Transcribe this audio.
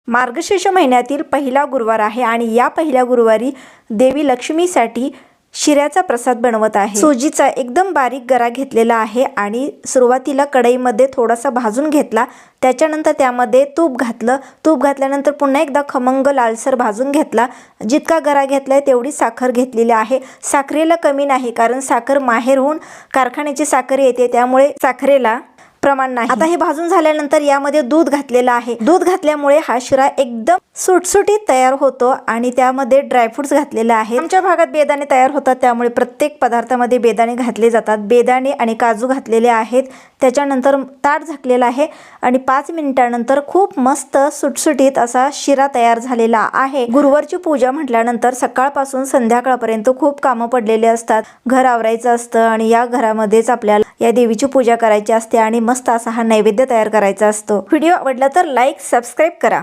मार्गशीर्ष महिन्यातील पहिला गुरुवार आहे आणि या पहिल्या गुरुवारी देवी लक्ष्मीसाठी शिऱ्याचा प्रसाद बनवत आहे। सुजीचा एकदम बारीक गरा घेतलेला आहे आणि सुरुवातीला कढईमध्ये थोडासा भाजून घेतला, त्याच्यानंतर त्यामध्ये तूप घातलं। तूप घातल्यानंतर पुन्हा एकदा खमंग लालसर भाजून घेतला। जितका गरा घेतलाय तेवढी साखर घेतलेली आहे। साखरेला कमी नाही, कारण साखर माहेरहून कारखान्याची साखर येते, त्यामुळे साखरेला प्रमाण नाही। आता हे भाजून झाल्यानंतर यामध्ये दूध घातलेलं आहे। दूध घातल्यामुळे हा शिरा एकदम सुटसुटीत तयार होतो आणि त्यामध्ये ड्रायफ्रुट्स घातलेले आहेत। आमच्या भागात बेदाणे तयार होतात, त्यामुळे प्रत्येक पदार्थामध्ये बेदाणे घातले जातात। बेदाणे आणि काजू घातलेले आहेत। त्याच्यानंतर ताट झाकलेलं आहे आणि 5 मिनिटांनंतर खूप मस्त सुटसुटीत असा शिरा तयार झालेला आहे। गुरुवारची पूजा म्हटल्यानंतर सकाळपासून संध्याकाळपर्यंत खूप कामं पडलेले असतात। घर आवरायचं असतं आणि या घरामध्येच आपल्याला या देवीची पूजा करायची असते आणि मस्त असा हा नैवेद्य तयार करायचा असतो। व्हिडिओ आवडला तर लाईक, सबस्क्राईब करा।